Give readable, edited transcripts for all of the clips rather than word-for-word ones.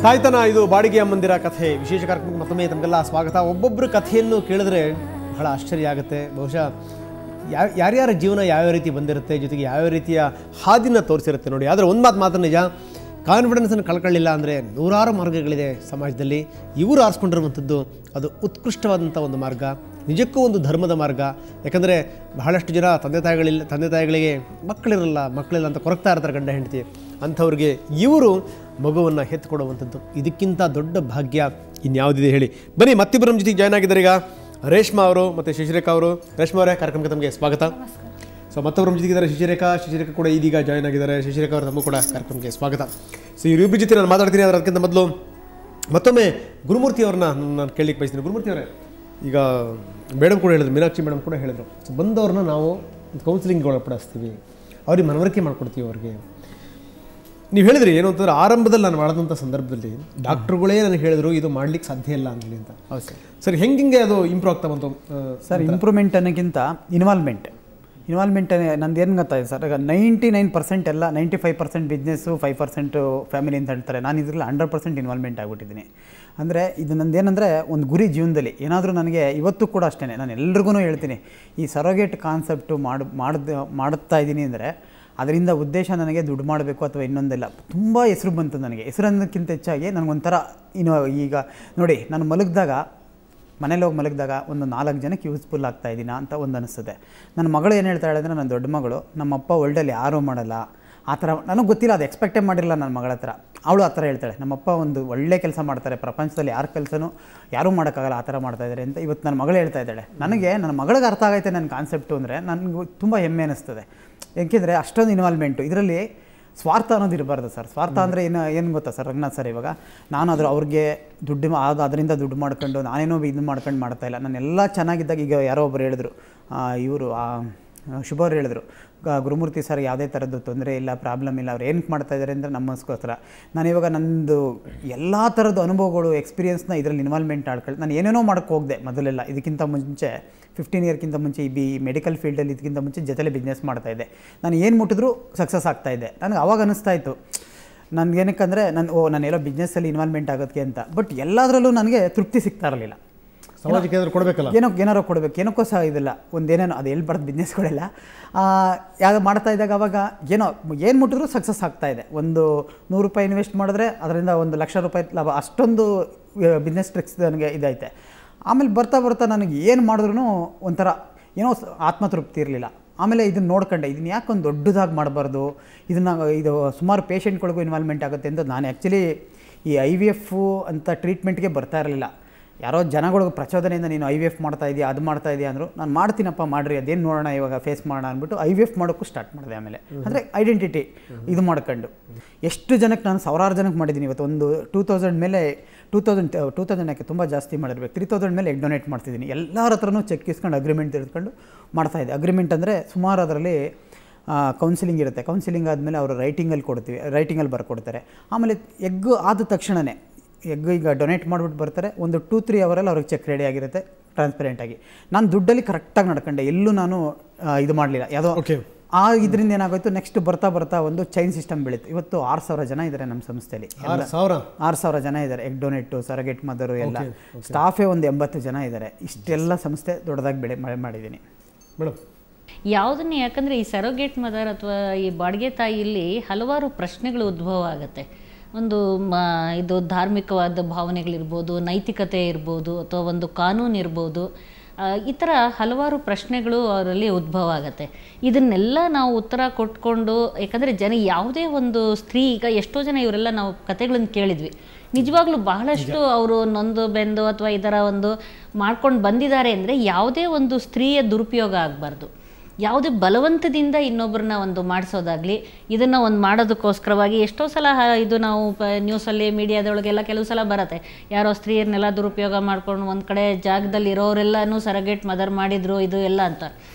ತಾಯ್ತನ ಇದು ಬಾಡಿಗೆಯ ಮಂದಿರ ಕಥೆ ವಿಶೇಷ ಕಾರ್ಯಕ್ರಮಕ್ಕೆ ಮತ್ತೊಮ್ಮೆ ತಮಗೆಲ್ಲ ಸ್ವಾಗತ. ಒಬ್ಬೊಬ್ಬರ ಕಥೆಯನ್ನು ಕೇಳಿದ್ರೆ ಬಹಳ ಆಶ್ಚರ್ಯ ಆಗುತ್ತೆ. ಬಹುಶಃ ಯಾರ್ಯಾರ ಜೀವನ ಯಾವ್ಯಾವ ರೀತಿ ಬಂದಿರುತ್ತೆ, ಜೊತೆಗೆ ಯಾವ್ಯಾವ ರೀತಿಯ ಹಾದಿನ ತೋರಿಸಿರುತ್ತೆ ನೋಡಿ. ಆದರೆ ಒಂದು ಮಾತ್ರ ನಿಜ, ಕಾನ್ಫಿಡೆನ್ಸನ್ನು ಕಳ್ಕೊಳ್ಳಿಲ್ಲ ಅಂದರೆ ನೂರಾರು ಮಾರ್ಗಗಳಿದೆ ಸಮಾಜದಲ್ಲಿ. ಇವರು ಆರಿಸ್ಕೊಂಡಿರುವಂಥದ್ದು ಅದು ಉತ್ಕೃಷ್ಟವಾದಂಥ ಒಂದು ಮಾರ್ಗ, ನಿಜಕ್ಕೂ ಒಂದು ಧರ್ಮದ ಮಾರ್ಗ. ಯಾಕಂದರೆ ಬಹಳಷ್ಟು ಜನ ತಂದೆ ತಾಯಿಗಳಿಗೆ ಮಕ್ಕಳಿಲ್ಲ ಅಂತ ಕೊರಗ್ತಾ ಇರ್ತಾರೆ ಗಂಡ ಹೆಂಡತಿ. ಅಂಥವ್ರಿಗೆ ಇವರು ಮಗುವನ್ನು ಹೆತ್ತುಕೊಡುವಂಥದ್ದು, ಇದಕ್ಕಿಂತ ದೊಡ್ಡ ಭಾಗ್ಯ ಇನ್ಯಾವುದಿದೆ ಹೇಳಿ. ಬನ್ನಿ, ಮತ್ತಿಬ್ಬರು ನಮ್ಮ ಜೊತೆಗೆ ಜಾಯ್ನ್ ಆಗಿದ್ದಾರೆ ಈಗ ರೇಷ್ಮಾ ಅವರು ಮತ್ತು ಶಶಿರೇಖಾ ಅವರು. ರೇಷ್ಮಾ ಅವರೇ, ಕಾರ್ಯಕ್ರಮಕ್ಕೆ ತಮಗೆ ಸ್ವಾಗತ. ಸೊ ಮತ್ತೊಬ್ಬರು ನಮ್ಮ ಜೊತೆಗಿದ್ದಾರೆ ಶಶಿರೇಖಾ ಕೂಡ ಇದೀಗ ಜಾಯ್ನ್ ಆಗಿದ್ದಾರೆ. ಶಶಿರೇಖಾ ಅವರು ತಮಗೂ ಕೂಡ ಕಾರ್ಯಕ್ರಮಕ್ಕೆ ಸ್ವಾಗತ. ಸೊ ಇವರಿಬ್ಬರ ಜೊತೆ ನಾನು ಮಾತಾಡ್ತೀನಿ. ಆದರೆ ಅದಕ್ಕಿಂತ ಮೊದಲು ಮತ್ತೊಮ್ಮೆ ಗುರುಮೂರ್ತಿ ಅವ್ರನ್ನ ನಾನು ಕೇಳಲಿಕ್ಕೆ ಬಯಸ್ತೀನಿ. ಗುರುಮೂರ್ತಿ ಅವರೇ, ಈಗ ಮೇಡಮ್ ಕೂಡ ಹೇಳಿದ್ರು, ಮೀನಾಕ್ಷಿ ಮೇಡಮ್ ಕೂಡ ಹೇಳಿದರು, ಸೊ ಬಂದವ್ರನ್ನ ನಾವು ಕೌನ್ಸಿಲಿಂಗ್ಗೆ ಒಳಪಡಿಸ್ತೀವಿ, ಅವ್ರಿಗೆ ಮನವರಿಕೆ ಮಾಡ್ಕೊಡ್ತೀವಿ. ಅವ್ರಿಗೆ ನೀವು ಹೇಳಿದ್ರಿ ಏನು ಅಂತಂದ್ರೆ, ಆರಂಭದಲ್ಲಿ ನಾನು ಮಾಡಿದಂಥ ಸಂದರ್ಭದಲ್ಲಿ ಡಾಕ್ಟ್ರುಗಳೇ ನನಗೆ ಹೇಳಿದ್ರು ಇದು ಮಾಡ್ಲಿಕ್ಕೆ ಸಾಧ್ಯ ಇಲ್ಲ ಅಂತೇಳಿ ಅಂತ. ಹೌದು ಸರ್. ಸರ್, ಹೆಂಗೆ ಅದು ಇಂಪ್ರೂವ್ ಆಗ್ತಾ ಬಂತು ಸರ್? ಇಂಪ್ರೂವ್ಮೆಂಟ್ ಅನ್ನೋಕ್ಕಿಂತ ಇನ್ವಾಲ್ವ್ಮೆಂಟ್ ನಂದು ಏನು ಗೊತ್ತಾಯಿದೆ ಸರ್. ಈಗ 99% ಎಲ್ಲ 95% ಬಿಸ್ನೆಸ್ಸು, 5% ಫ್ಯಾಮಿಲಿ ಅಂತ ಹೇಳ್ತಾರೆ. ನಾನು ಇದರಲ್ಲಿ 100% ಇನ್ವಾಲ್ವ್ಮೆಂಟ್ ಆಗಿಬಿಟ್ಟಿದ್ದೀನಿ. ಅಂದರೆ ಇದು ನಂದೇನೆಂದರೆ ಒಂದು ಗುರಿ ಜೀವನದಲ್ಲಿ ಏನಾದರೂ ನನಗೆ ಇವತ್ತು ಕೂಡ ಅಷ್ಟೇ, ನಾನು ಎಲ್ರಿಗೂ ಹೇಳ್ತೀನಿ, ಈ ಸರೋಗೇಟ್ ಕಾನ್ಸೆಪ್ಟು ಮಾಡುತ್ತಾ ಇದ್ದೀನಿ ಅಂದರೆ ಅದರಿಂದ ಉದ್ದೇಶ ನನಗೆ ದುಡ್ಡು ಮಾಡಬೇಕು ಅಥವಾ ಇನ್ನೊಂದಿಲ್ಲ. ತುಂಬ ಹೆಸರು ಬಂತು ನನಗೆ. ಹೆಸರನ್ನೋಕ್ಕಿಂತ ಹೆಚ್ಚಾಗಿ ನನಗೊಂಥರ ಈಗ ನೋಡಿ, ನಾನು ಮನೇಲಿ ಹೋಗಿ ಮಲಗಿದಾಗ ಒಂದು 4 ಜನಕ್ಕೆ ಯೂಸ್ಫುಲ್ ಆಗ್ತಾಯಿದ್ದೀನ ಅಂತ ಒಂದು ಅನಿಸ್ತದೆ. ನನ್ನ ಮಗಳು ಏನು ಹೇಳ್ತಾಳೆ ಅಂದರೆ, ನನ್ನ ದೊಡ್ಡ ಮಗಳು, ನಮ್ಮಪ್ಪ ವರ್ಲ್ಡಲ್ಲಿ ಯಾರೂ ಮಾಡಲ್ಲ ಆ ಥರ. ನನಗೆ ಗೊತ್ತಿಲ್ಲ, ಅದು ಎಕ್ಸ್ಪೆಕ್ಟೇ ಮಾಡಿರಲಿಲ್ಲ ನನ್ನ ಮಗಳ ಹತ್ರ. ಅವಳು ಆ ಥರ ಹೇಳ್ತಾಳೆ, ನಮ್ಮಪ್ಪ ಒಂದು ಒಳ್ಳೆ ಕೆಲಸ ಮಾಡ್ತಾರೆ, ಪ್ರಪಂಚದಲ್ಲಿ ಯಾರ ಕೆಲಸನೂ ಯಾರೂ ಮಾಡೋಕ್ಕಾಗಲ್ಲ, ಆ ಥರ ಮಾಡ್ತಾಯಿದ್ದಾರೆ ಅಂತ ಇವತ್ತು ನನ್ನ ಮಗಳು ಹೇಳ್ತಾ ಇದ್ದಾಳೆ. ನನಗೆ ನನ್ನ ಮಗಳಿಗೆ ಅರ್ಥ ಆಗೈತೆ ನನ್ನ ಕಾನ್ಸೆಪ್ಟು ಅಂದರೆ ನನಗೂ ತುಂಬ ಹೆಮ್ಮೆ ಅನ್ನಿಸ್ತದೆ. ಏಕೆಂದರೆ ಅಷ್ಟೊಂದು ಇನ್ವಾಲ್ವ್ಮೆಂಟು ಇದರಲ್ಲಿ. ಸ್ವಾರ್ಥ ಅನ್ನೋದು ಇರಬಾರ್ದು ಸರ್. ಸ್ವಾರ್ಥ ಅಂದರೆ ಏನು ಗೊತ್ತಾ ಸರ್ ರಂಗನಾಥ್ ಸರ್, ಇವಾಗ ನಾನು ಅವ್ರಿಗೆ ಅದರಿಂದ ದುಡ್ಡು ಮಾಡ್ಕೊಂಡು ನಾನೇನೋ ಇದು ಮಾಡ್ಕೊಂಡು ಮಾಡ್ತಾಯಿಲ್ಲ. ನಾನೆಲ್ಲ ಚೆನ್ನಾಗಿದ್ದಾಗ, ಈಗ ಯಾರೋ ಒಬ್ಬರು ಹೇಳಿದ್ರು, ಇವರು ಶುಭವ್ರು ಹೇಳಿದ್ರು, ಗುರುಮೂರ್ತಿ ಸರ್ ಯಾವುದೇ ಥರದ್ದು ತೊಂದರೆ ಇಲ್ಲ, ಪ್ರಾಬ್ಲಮ್ ಇಲ್ಲ, ಅವ್ರು ಏನಕ್ಕೆ ಮಾಡ್ತಾಯಿದ್ದಾರೆ ಅಂದರೆ ನಮ್ಮಗೋಸ್ಕರ. ನಾನಿವಾಗ ನಂದು ಎಲ್ಲ ಥರದ್ದು ಅನುಭವಗಳು, ಎಕ್ಸ್ಪೀರಿಯನ್ಸ್ನ ಇದರಲ್ಲಿ ಇನ್ವಾಲ್ವ್ಮೆಂಟ್ ಆಡ್ಕೊಳ್ಳಿ. ನಾನು ಏನೇನೋ ಮಾಡೋಕ್ಕೆ ಹೋಗಿದೆ ಮೊದಲೆಲ್ಲ. ಇದಕ್ಕಿಂತ ಮುಂಚೆ 15 ಇಯರ್ಕಿಂತ ಮುಂಚೆ ಈ ಮೆಡಿಕಲ್ ಫೀಲ್ಡಲ್ಲಿ ಇದಕ್ಕಿಂತ ಮುಂಚೆ ಜೊತೆಲೆ ಬಿಸ್ನೆಸ್ ಮಾಡ್ತಾಯಿದ್ದೆ. ನಾನು ಏನು ಮುಟ್ಟಿದ್ರೂ ಸಕ್ಸಸ್ ಆಗ್ತಾಯಿದ್ದೆ. ನನಗೆ ಅವಾಗ ಅನ್ನಿಸ್ತಾ ಇತ್ತು ನನಗೇನಕ್ಕಂದರೆ ನಾನೆಲ್ಲೋ ಬಿಸ್ನೆಸ್ಸಲ್ಲಿ ಇನ್ವಾಲ್ವ್ಮೆಂಟ್ ಆಗೋದಕ್ಕೆ ಅಂತ. ಬಟ್ ಎಲ್ಲದರಲ್ಲೂ ನನಗೆ ತೃಪ್ತಿ ಸಿಗ್ತಾ ಇರಲಿಲ್ಲ. ಸಮಾಜಕ್ಕೆ ಏನಾದ್ರು ಕೊಡಬೇಕಲ್ಲ, ಏನಾರೋ ಕೊಡಬೇಕು, ಏನಕ್ಕೋ ಸಹ ಇದಿಲ್ಲ, ಒಂದೇನೇನೋ ಅದು ಹೇಳ್ಬಾರ್ದು ಬಿಸ್ನೆಸ್ಗಳೆಲ್ಲ. ಯಾವುದು ಮಾಡ್ತಾ ಇದ್ದಾಗ ಅವಾಗ ಏನು ಮುಟ್ಟಿದ್ರೂ ಸಕ್ಸಸ್ ಆಗ್ತಾಯಿದೆ. ಒಂದು 100 ರೂಪಾಯಿ ಇನ್ವೆಸ್ಟ್ ಮಾಡಿದ್ರೆ ಅದರಿಂದ 1 ಲಕ್ಷ ರೂಪಾಯಿ ಲಾಭ, ಅಷ್ಟೊಂದು ಬಿಸ್ನೆಸ್ ಟ್ರಿಕ್ಸ್ ನನಗೆ ಇದೈತೆ. ಆಮೇಲೆ ಬರ್ತಾ ನನಗೆ ಏನು ಮಾಡಿದ್ರೂ ಒಂಥರ ಏನೋ ಆತ್ಮತೃಪ್ತಿ ಇರಲಿಲ್ಲ. ಆಮೇಲೆ ಇದನ್ನು ನೋಡ್ಕೊಂಡೆ, ಇದನ್ನು ಯಾಕೆ ಒಂದು ದೊಡ್ಡದಾಗಿ ಮಾಡಬಾರ್ದು, ಇದು ಸುಮಾರು ಪೇಷೆಂಟ್ಗಳಿಗೂ ಇನ್ವಾಲ್ವ್ಮೆಂಟ್ ಆಗುತ್ತೆ ಅಂತ ನಾನು ಆ್ಯಕ್ಚುಲಿ ಈ IVF ಅಂತ ಟ್ರೀಟ್ಮೆಂಟ್ಗೆ ಬರ್ತಾ ಇರಲಿಲ್ಲ. ಯಾರೋ ಜನಗಳಿಗೆ ಪ್ರಚೋದನೆಯಿಂದ ನೀನು IVF ಮಾಡ್ತಾಯಿದ್ದೀಯ, ಅದು ಮಾಡ್ತಾಯಿದ್ದೀಯ ಅಂದರು. ನಾನು ಮಾಡ್ತೀನಪ್ಪ, ಮಾಡಿರಿ, ಅದೇನು ನೋಡೋಣ, ಇವಾಗ ಫೇಸ್ ಮಾಡೋಣ ಅಂದ್ಬಿಟ್ಟು IVF ಮಾಡೋಕ್ಕೂ ಸ್ಟಾರ್ಟ್ ಮಾಡಿದೆ. ಆಮೇಲೆ ಅಂದರೆ ಐಡೆಂಟಿಟಿ ಇದು ಮಾಡ್ಕೊಂಡು ಎಷ್ಟು ಜನಕ್ಕೆ ನಾನು ಸಾವಿರಾರು ಜನಕ್ಕೆ ಮಾಡಿದ್ದೀನಿ. ಇವತ್ತು ಒಂದು 2000 ಮೇಲೆ 2000 ಯಾಕೆ ತುಂಬ ಜಾಸ್ತಿ ಮಾಡಿರ್ಬೇಕು, 3000 ಮೇಲೆ ಎಗ್ ಡೊನೇಟ್ ಮಾಡ್ತಿದ್ದೀನಿ. ಎಲ್ಲರ ಹತ್ರನೂ ಚೆಕ್ ಇಸ್ಕೊಂಡು ಅಗ್ರಿಮೆಂಟ್ ತೆಗೆದುಕೊಂಡು ಮಾಡ್ತಾಯಿದ್ದೆ. ಅಗ್ರಿಮೆಂಟ್ ಅಂದರೆ ಸುಮಾರು ಅದರಲ್ಲಿ ಕೌನ್ಸಿಲಿಂಗ್ ಇರುತ್ತೆ. ಕೌನ್ಸಿಲಿಂಗ್ ಆದಮೇಲೆ ಅವರು ರೈಟಿಂಗಲ್ಲಿ ಬರ್ಕೊಡ್ತಾರೆ. ಆಮೇಲೆ ಎಗ್ ಆದ ತಕ್ಷಣವೇ ಈಗ ಡೊನೇಟ್ ಮಾಡಿಬಿಟ್ಟು ಬರ್ತಾರೆ. ಒಂದು 2-3 ಅವರಲ್ಲಿ ಅವ್ರಿಗೆ ಚೆಕ್ ರೆಡಿ ಆಗಿರುತ್ತೆ ಟ್ರಾನ್ಸ್ಪರೆಂಟಾಗಿ. ನಾನು ದುಡ್ಡಲ್ಲಿ ಕರೆಕ್ಟಾಗಿ ನಡ್ಕೊಂಡೆ, ಎಲ್ಲೂ ನಾನು ಇದು ಮಾಡಲಿಲ್ಲ ಯಾವುದೋ ಇದರಿಂದ ಏನಾಗೋಯ್ತು. ನೆಕ್ಸ್ಟ್ ಬರ್ತಾ ಒಂದು ಚೈನ್ ಸಿಸ್ಟಮ್ ಬೆಳೀತು. ಇವತ್ತು 6000 ಜನ ಇದ್ದಾರೆ ನಮ್ಮ ಸಂಸ್ಥೆಯಲ್ಲಿ. 6000 ಜನ ಇದ್ದಾರೆ. ಎಗ್ ಡೊನೇಟು, ಸರಗೇಟ್ ಮದರು ಎಲ್ಲ ಸ್ಟಾಫೇ ಒಂದು 80 ಜನ ಇದ್ದಾರೆ. ಇಷ್ಟೆಲ್ಲ ಸಂಸ್ಥೆ ದೊಡ್ಡದಾಗಿ ಮಾಡಿದ್ದೀನಿ ಮೇಡಮ್. ಯಾವುದನ್ನೇ, ಯಾಕಂದರೆ ಈ ಸರೋಗೇಟ್ ಮದರ್ ಅಥವಾ ಈ ಬಾಡಿಗೆ ತಾಯಿಯಲ್ಲಿ ಹಲವಾರು ಪ್ರಶ್ನೆಗಳು ಉದ್ಭವ ಆಗುತ್ತೆ. ಇದು ಧಾರ್ಮಿಕವಾದ ಭಾವನೆಗಳಿರ್ಬೋದು, ನೈತಿಕತೆ ಇರ್ಬೋದು, ಅಥವಾ ಒಂದು ಕಾನೂನು ಇರ್ಬೋದು, ಈ ಥರ ಹಲವಾರು ಪ್ರಶ್ನೆಗಳು ಅವರಲ್ಲಿ ಉದ್ಭವ ಆಗುತ್ತೆ. ಇದನ್ನೆಲ್ಲ ನಾವು ಉತ್ತರ ಕೊಟ್ಕೊಂಡು, ಯಾಕಂದರೆ ಯಾವುದೇ ಒಂದು ಸ್ತ್ರೀ, ಈಗ ಎಷ್ಟೋ ಜನ ಇವರೆಲ್ಲ ನಾವು ಕತೆಗಳನ್ನು ಕೇಳಿದ್ವಿ, ನಿಜವಾಗ್ಲೂ ಬಹಳಷ್ಟು ಅವರು ನೊಂದು ಬೆಂದು ಅಥವಾ ಇದರ ಒಂದು ಮಾಡ್ಕೊಂಡು ಬಂದಿದ್ದಾರೆ ಅಂದರೆ ಯಾವುದೇ ಒಂದು ಸ್ತ್ರೀಯ ದುರುಪಯೋಗ ಆಗಬಾರ್ದು. ಯಾವುದೇ ಬಲವಂತದಿಂದ ಇನ್ನೊಬ್ಬರನ್ನ ಒಂದು ಮಾಡಿಸೋದಾಗಲಿ, ಇದನ್ನು ಒಂದು ಮಾಡೋದಕ್ಕೋಸ್ಕರವಾಗಿ ಎಷ್ಟೋ ಸಲ ಇದು ನಾವು ನ್ಯೂಸಲ್ಲಿ ಮೀಡಿಯಾದೊಳಗೆಲ್ಲ ಕೆಲವು ಸಲ ಬರುತ್ತೆ, ಯಾರೋ ಸ್ತ್ರೀಯರನ್ನೆಲ್ಲ ದುರುಪಯೋಗ ಮಾಡ್ಕೊಂಡು ಒಂದು ಕಡೆ ಜಾಗದಲ್ಲಿ ಇರೋರೆಲ್ಲನೂ ಸರಗೇಟ್ ಮದರ್ ಮಾಡಿದರು ಇದು ಎಲ್ಲ ಅಂತ.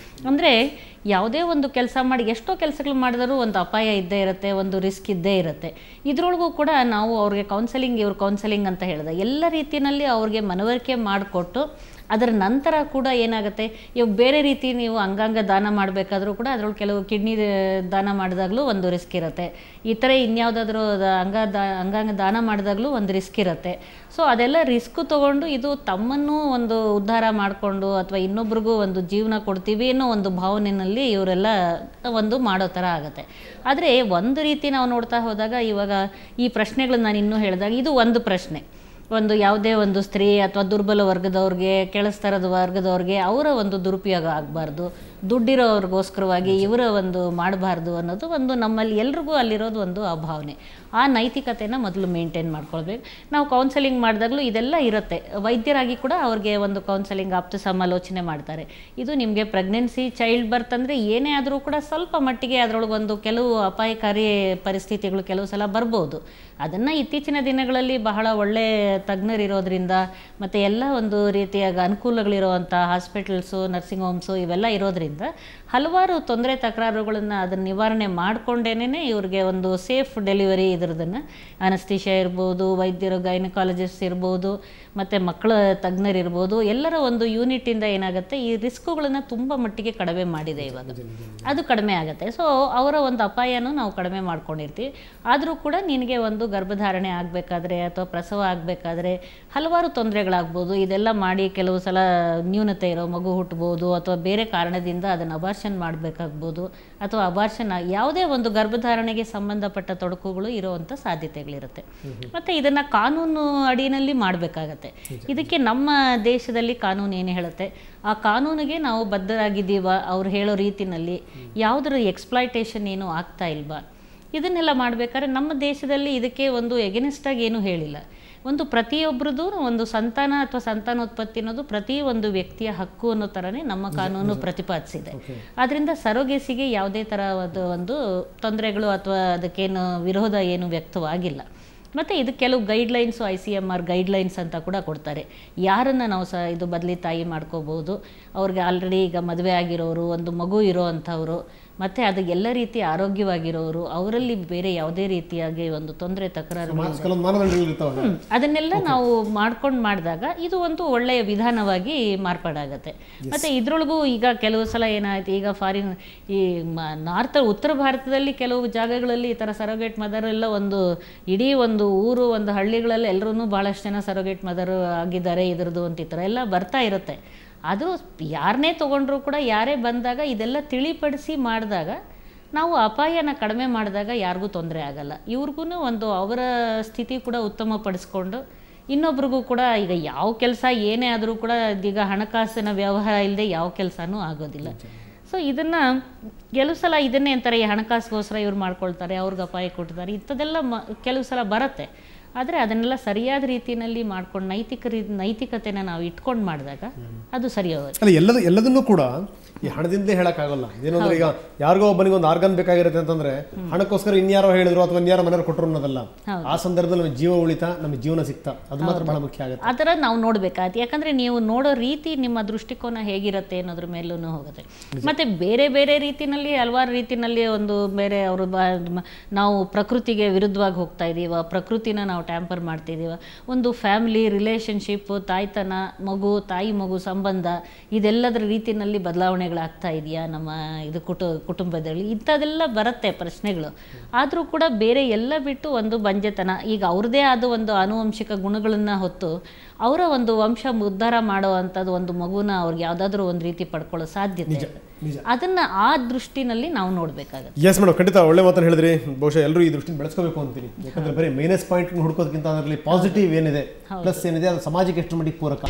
ಅಂದರೆ ಯಾವುದೇ ಒಂದು ಕೆಲಸ ಮಾಡಿ, ಎಷ್ಟೋ ಕೆಲಸಗಳು ಮಾಡಿದರೂ ಒಂದು ಅಪಾಯ ಇದ್ದೇ ಇರುತ್ತೆ, ಒಂದು ರಿಸ್ಕ್ ಇದ್ದೇ ಇರುತ್ತೆ. ಇದರೊಳಗೂ ಕೂಡ ನಾವು ಅವ್ರಿಗೆ ಕೌನ್ಸೆಲಿಂಗ್ ಅಂತ ಹೇಳಿದೆ, ಎಲ್ಲ ರೀತಿಯಲ್ಲಿ ಅವ್ರಿಗೆ ಮನವರಿಕೆ ಮಾಡಿಕೊಟ್ಟು ಅದರ ನಂತರ ಕೂಡ ಏನಾಗುತ್ತೆ, ಇವಾಗ ಬೇರೆ ರೀತಿ ನೀವು ಅಂಗಾಂಗ ದಾನ ಮಾಡಬೇಕಾದ್ರೂ ಕೂಡ ಅದರೊಳಗೆ ಕೆಲವು ಕಿಡ್ನಿ ದಾನ ಮಾಡಿದಾಗಲೂ ಒಂದು ರಿಸ್ಕ್ ಇರುತ್ತೆ, ಈ ಥರ ಇನ್ಯಾವುದಾದ್ರೂ ಅಂಗಾಂಗ ದಾನ ಮಾಡಿದಾಗಲೂ ಒಂದು ರಿಸ್ಕ್ ಇರುತ್ತೆ. ಸೊ ಅದೆಲ್ಲ ರಿಸ್ಕು ತೊಗೊಂಡು ಇದು ತಮ್ಮನ್ನು ಒಂದು ಉದ್ಧಾರ ಮಾಡಿಕೊಂಡು ಅಥವಾ ಇನ್ನೊಬ್ರಿಗೂ ಒಂದು ಜೀವನ ಕೊಡ್ತೀವಿ ಅನ್ನೋ ಒಂದು ಭಾವನೆಯಲ್ಲಿ ಇವರೆಲ್ಲ ಒಂದು ಮಾಡೋ ಥರ ಆಗುತ್ತೆ. ಆದರೆ ಒಂದು ರೀತಿ ನಾವು ನೋಡ್ತಾ ಹೋದಾಗ ಇವಾಗ ಈ ಪ್ರಶ್ನೆಗಳನ್ನ ನಾನು ಇನ್ನೂ ಹೇಳಿದಾಗ ಇದು ಒಂದು ಪ್ರಶ್ನೆ, ಒಂದು ಯಾವುದೇ ಒಂದು ಸ್ತ್ರೀ ಅಥವಾ ದುರ್ಬಲ ವರ್ಗದವ್ರಿಗೆ, ಕೆಳಸ್ತರದ ವರ್ಗದವ್ರಿಗೆ ಅವರ ಒಂದು ದುರುಪಯೋಗ ಆಗಬಾರ್ದು, ದುಡ್ಡಿರೋವ್ರಿಗೋಸ್ಕರವಾಗಿ ಇವರ ಒಂದು ಮಾಡಬಾರ್ದು ಅನ್ನೋದು ಒಂದು ನಮ್ಮಲ್ಲಿ ಎಲ್ರಿಗೂ ಅಲ್ಲಿರೋದು ಒಂದು ಆ ಭಾವನೆ. ಆ ನೈತಿಕತೆನ ಮೊದಲು ಮೇಂಟೈನ್ ಮಾಡ್ಕೊಳ್ಬೇಕು. ನಾವು ಕೌನ್ಸೆಲಿಂಗ್ ಮಾಡಿದಾಗಲೂ ಇದೆಲ್ಲ ಇರುತ್ತೆ. ವೈದ್ಯರಾಗಿ ಕೂಡ ಅವ್ರಿಗೆ ಒಂದು ಕೌನ್ಸೆಲಿಂಗ್ ಆಪ್ತ ಸಮಾಲೋಚನೆ ಮಾಡ್ತಾರೆ. ಇದು ನಿಮಗೆ ಪ್ರೆಗ್ನೆನ್ಸಿ, ಚೈಲ್ಡ್ ಬರ್ತ್ ಅಂದರೆ ಏನೇ ಆದರೂ ಕೂಡ ಸ್ವಲ್ಪ ಮಟ್ಟಿಗೆ ಅದರೊಳಗೊಂದು ಕೆಲವು ಅಪಾಯಕಾರಿ ಪರಿಸ್ಥಿತಿಗಳು ಕೆಲವು ಸಲ ಬರ್ಬೋದು. ಅದನ್ನು ಇತ್ತೀಚಿನ ದಿನಗಳಲ್ಲಿ ಬಹಳ ಒಳ್ಳೆ ತಜ್ಞರಿರೋದ್ರಿಂದ ಮತ್ತು ಎಲ್ಲ ಒಂದು ರೀತಿಯ ಅನುಕೂಲಗಳಿರುವಂಥ ಹಾಸ್ಪಿಟಲ್ಸು, ನರ್ಸಿಂಗ್ ಹೋಮ್ಸು ಇವೆಲ್ಲ ಇರೋದ್ರಿಂದ ಹಲವಾರು ತೊಂದರೆ ತಕರಾರುಗಳನ್ನು ಅದನ್ನು ನಿವಾರಣೆ ಮಾಡಿಕೊಂಡೇನೆ ಇವ್ರಿಗೆ ಒಂದು ಸೇಫ್ ಡೆಲಿವರಿ ಇದರದನ್ನು ಅನಸ್ತೀಶಿಯಾ ಇರ್ಬೋದು, ವೈದ್ಯರು, ಗೈನಕಾಲಜಿಸ್ಟ್ ಇರ್ಬೋದು, ಮತ್ತು ಮಕ್ಕಳ ತಜ್ಞರಿರ್ಬೋದು, ಎಲ್ಲರ ಒಂದು ಯೂನಿಟಿಂದ ಏನಾಗುತ್ತೆ ಈ ರಿಸ್ಕುಗಳನ್ನು ತುಂಬ ಮಟ್ಟಿಗೆ ಕಡಿಮೆ ಮಾಡಿದೆ. ಇವಾಗ ಅದು ಕಡಿಮೆ ಆಗುತ್ತೆ. ಸೊ ಅವರ ಒಂದು ಅಪಾಯನೂ ನಾವು ಕಡಿಮೆ ಮಾಡ್ಕೊಂಡಿರ್ತೀವಿ. ಆದರೂ ಕೂಡ ನಿನಗೆ ಒಂದು ಗರ್ಭಧಾರಣೆ ಆಗಬೇಕಾದ್ರೆ ಅಥವಾ ಪ್ರಸವ ಆಗಬೇಕಾದ್ರೆ ಹಲವಾರು ತೊಂದರೆಗಳಾಗ್ಬೋದು. ಇದೆಲ್ಲ ಮಾಡಿ ಕೆಲವು ಸಲ ನ್ಯೂನತೆ ಇರೋ ಮಗು ಹುಟ್ಟಬೋದು ಅಥವಾ ಬೇರೆ ಕಾರಣದಿಂದ ಅದನ್ನು ಅಬಾರ್ಷನ್ ಮಾಡಬೇಕಾಗ್ಬೋದು ಅಥವಾ ಅಬಾರ್ಷನ್ ಯಾವುದೇ ಒಂದು ಗರ್ಭಧಾರಣೆಗೆ ಸಂಬಂಧಪಟ್ಟ ತೊಡಕುಗಳು ಇರುವಂಥ ಸಾಧ್ಯತೆಗಳಿರುತ್ತೆ. ಮತ್ತು ಇದನ್ನು ಕಾನೂನು ಅಡಿಯಲ್ಲಿ ಮಾಡಬೇಕಾಗತ್ತೆ. ಇದಕ್ಕೆ ನಮ್ಮ ದೇಶದಲ್ಲಿ ಕಾನೂನು ಏನು ಹೇಳುತ್ತೆ, ಆ ಕಾನೂನಿಗೆ ನಾವು ಬದ್ಧರಾಗಿದ್ದೀವ, ಅವ್ರು ಹೇಳೋ ರೀತಿನಲ್ಲಿ ಯಾವುದ್ರ ಎಕ್ಸ್ಪ್ಲಾಯ್ಟೇಷನ್ ಏನು ಆಗ್ತಾ ಇಲ್ವಾ, ಇದನ್ನೆಲ್ಲ ಮಾಡಬೇಕಾದ್ರೆ ನಮ್ಮ ದೇಶದಲ್ಲಿ ಇದಕ್ಕೆ ಒಂದು ಎಗೇನಿಸ್ಟಾಗಿ ಏನೂ ಹೇಳಿಲ್ಲ. ಒಂದು ಪ್ರತಿಯೊಬ್ಬರದ್ದು ಒಂದು ಸಂತಾನ ಅಥವಾ ಸಂತಾನೋತ್ಪತ್ತಿ ಅನ್ನೋದು ಪ್ರತಿ ಒಂದು ವ್ಯಕ್ತಿಯ ಹಕ್ಕು ಅನ್ನೋ ಥರನೇ ನಮ್ಮ ಕಾನೂನು ಪ್ರತಿಪಾದಿಸಿದೆ. ಆದ್ದರಿಂದ ಸರೋಗೇಸಿಗೆ ಯಾವುದೇ ಥರದ ಒಂದು ತೊಂದರೆಗಳು ಅಥವಾ ಅದಕ್ಕೇನು ವಿರೋಧ ಏನು ವ್ಯಕ್ತವಾಗಿಲ್ಲ. ಮತ್ತು ಇದು ಕೆಲವು ಗೈಡ್ಲೈನ್ಸು ICMR ಗೈಡ್ಲೈನ್ಸ್ ಅಂತ ಕೂಡ ಕೊಡ್ತಾರೆ. ಯಾರನ್ನು ನಾವು ಇದು ಬದಲಿ ತಾಯಿ ಮಾಡ್ಕೋಬೋದು, ಅವ್ರಿಗೆ ಆಲ್ರೆಡಿ ಈಗ ಮದುವೆ ಆಗಿರೋರು, ಒಂದು ಮಗು ಇರೋ ಅಂಥವರು, ಮತ್ತು ಅದು ಎಲ್ಲ ರೀತಿ ಆರೋಗ್ಯವಾಗಿರೋರು, ಅವರಲ್ಲಿ ಬೇರೆ ಯಾವುದೇ ರೀತಿಯಾಗಿ ಒಂದು ತೊಂದರೆ ತಕರಾರು ಅದನ್ನೆಲ್ಲ ನಾವು ಮಾಡಿದಾಗ ಇದು ಒಂದು ಒಳ್ಳೆಯ ವಿಧಾನವಾಗಿ ಮಾರ್ಪಾಡಾಗತ್ತೆ. ಮತ್ತು ಇದರೊಳಗೂ ಈಗ ಕೆಲವು ಸಲ ಏನಾಯ್ತು, ಈಗ ಫಾರಿನ್ ಈ ಉತ್ತರ ಭಾರತದಲ್ಲಿ ಕೆಲವು ಜಾಗಗಳಲ್ಲಿ ಈ ಥರ ಸರೋಗೇಟ್ ಮದರ್ ಎಲ್ಲ ಒಂದು ಇಡೀ ಒಂದು ಊರು, ಒಂದು ಹಳ್ಳಿಗಳಲ್ಲಿ ಎಲ್ಲರೂ ಭಾಳಷ್ಟು ಜನ ಸರೋಗೇಟ್ ಮದರ್ ಆಗಿದ್ದಾರೆ ಇದ್ರದ್ದು ಅಂತ ಈ ಥರ ಎಲ್ಲ ಬರ್ತಾ ಇರುತ್ತೆ. ಆದರೂ ಯಾರನ್ನೇ ತೊಗೊಂಡ್ರೂ ಕೂಡ ಯಾರೇ ಬಂದಾಗ ಇದೆಲ್ಲ ತಿಳಿಪಡಿಸಿ ಮಾಡಿದಾಗ ನಾವು ಅಪಾಯನ ಕಡಿಮೆ ಮಾಡಿದಾಗ ಯಾರಿಗೂ ತೊಂದರೆ ಆಗಲ್ಲ. ಇವ್ರಿಗೂ ಒಂದು ಅವರ ಸ್ಥಿತಿ ಕೂಡ ಉತ್ತಮಪಡಿಸ್ಕೊಂಡು ಇನ್ನೊಬ್ರಿಗೂ ಕೂಡ ಈಗ ಯಾವ ಕೆಲಸ ಏನೇ ಆದರೂ ಕೂಡ ಈಗ ಹಣಕಾಸಿನ ವ್ಯವಹಾರ ಇಲ್ಲದೆ ಯಾವ ಕೆಲಸನೂ ಆಗೋದಿಲ್ಲ. ಸೊ ಇದನ್ನು ಕೆಲವು ಸಲ ಇದನ್ನೇ ಅಂತಾರೆ, ಈ ಹಣಕಾಸಿಗೋಸ್ಕರ ಇವ್ರು ಮಾಡ್ಕೊಳ್ತಾರೆ, ಅವ್ರಿಗೆ ಅಪಾಯ ಕೊಡ್ತಾರೆ, ಇಂಥದ್ದೆಲ್ಲ ಕೆಲವು ಸಲ ಬರುತ್ತೆ. ಆದರೆ ಅದನ್ನೆಲ್ಲ ಸರಿಯಾದ ರೀತಿಯಲ್ಲಿ ಮಾಡ್ಕೊಂಡು ನೈತಿಕತೆನ ನಾವು ಇಟ್ಕೊಂಡು ಮಾಡಿದಾಗ ಅದು ಸರಿ ಹೋಗುತ್ತೆ. ಅಲ್ಲ, ಎಲ್ಲದನ್ನೂ ಕೂಡ ಈ ಹಣದಿಂದಲೇ ಹೇಳೋಕ್ಕಾಗಲ್ಲ. ಏನಂದ್ರೆ ಈಗ ಯಾರಿಗೋ ಒಬ್ಬನಿಗೆ ಒಂದು ಆರ್ಗನ್ ಬೇಕಾಗಿರುತ್ತೆ ಅಂತಂದ್ರೆ ಹಣಕ್ಕೋಸ್ಕರ ಇನ್ಯಾರೋ ಹೇಳಿದ್ರು ಅಥವಾ ಇನ್ಯಾರೋ ಮನೆಯವರು ಕೊಟ್ಟರು ಅನ್ನೋದಲ್ಲ. ಆ ಸಂದರ್ಭದಲ್ಲಿ ನಮ್ಮ ಜೀವ ಉಳಿತಾ, ನಮ್ಮ ಜೀವನ ಸಿಗ್ತಾ, ಅದು ಮಾತ್ರ ಬಹಳ ಮುಖ್ಯ ಆಗುತ್ತೆ. ಆ ಥರ ನಾವು ನೋಡ್ಬೇಕಾಗುತ್ತೆ. ಯಾಕಂದ್ರೆ ನೀವು ನೋಡೋ ರೀತಿ, ನಿಮ್ಮ ದೃಷ್ಟಿಕೋನ ಹೇಗಿರುತ್ತೆ ಅನ್ನೋದ್ರ ಮೇಲೂ ಹೋಗುತ್ತೆ. ಮತ್ತೆ ಬೇರೆ ಬೇರೆ ರೀತಿಯಲ್ಲಿ ಹಲವಾರು ರೀತಿಯಲ್ಲಿ ಒಂದು ಬೇರೆ ಅವರು ನಾವು ಪ್ರಕೃತಿಗೆ ವಿರುದ್ಧವಾಗಿ ಹೋಗ್ತಾ ಇದ್ದೀವ, ಪ್ರಕೃತಿನ ನಾವು ಟ್ಯಾಂಪರ್ ಮಾಡ್ತಿದ್ದೀವ, ಒಂದು ಫ್ಯಾಮಿಲಿ ರಿಲೇಷನ್ಶಿಪ್, ತಾಯ್ತನ, ಮಗು, ತಾಯಿ ಮಗು ಸಂಬಂಧ ಇದೆಲ್ಲದರ ರೀತಿಯಲ್ಲಿ ಬದಲಾವಣೆಗಳಾಗ್ತಾ ಇದೆಯಾ ನಮ್ಮ ಇದು ಕುಟುಂಬದಲ್ಲಿ, ಇಂಥದ್ದೆಲ್ಲ ಬರುತ್ತೆ ಪ್ರಶ್ನೆಗಳು. ಆದರೂ ಕೂಡ ಬೇರೆ ಎಲ್ಲ ಬಿಟ್ಟು ಒಂದು ಬಂಜೆತನ, ಈಗ ಅವ್ರದ್ದೇ ಆದ ಒಂದು ಆನುವಂಶಿಕ ಗುಣಗಳನ್ನು ಹೊತ್ತು ಅವರ ಒಂದು ವಂಶ ಉದ್ಧಾರ ಮಾಡೋ ಅಂಥದ್ದು ಒಂದು ಮಗುನ ಅವ್ರಿಗೆ ಯಾವುದಾದ್ರೂ ಒಂದು ರೀತಿ ಪಡ್ಕೊಳ್ಳೋ ಸಾಧ್ಯತೆ, ಅದನ್ನ ಆ ದೃಷ್ಟಿನಲ್ಲಿ ನಾವು ನೋಡ್ಬೇಕಾಗುತ್ತೆ. ಎಸ್ ಮೇಡಮ್, ಖಂಡಿತ ಒಳ್ಳೆ ಮಾತನ್ನು ಹೇಳಿದ್ರಿ. ಬಹುಶಃ ಎಲ್ಲರೂ ಈ ದೃಷ್ಟಿನ ಬೆಳೆಸ್ಕೋಬೇಕು ಅಂತೀನಿ. ಯಾಕಂದ್ರೆ ಬರೀ ಮೈನಸ್ ಪಾಯಿಂಟ್ ಹುಡ್ಕೋದಕ್ಕಿಂತ ಅದರಲ್ಲಿ ಪಾಸಿಟಿವ್ ಏನಿದೆ, ಪ್ಲಸ್ ಏನಿದೆ, ಅದು ಸಮಾಜಕ್ಕೆ ಎಷ್ಟು ಮಟ್ಟಿಗೆ ಪೂರಕ.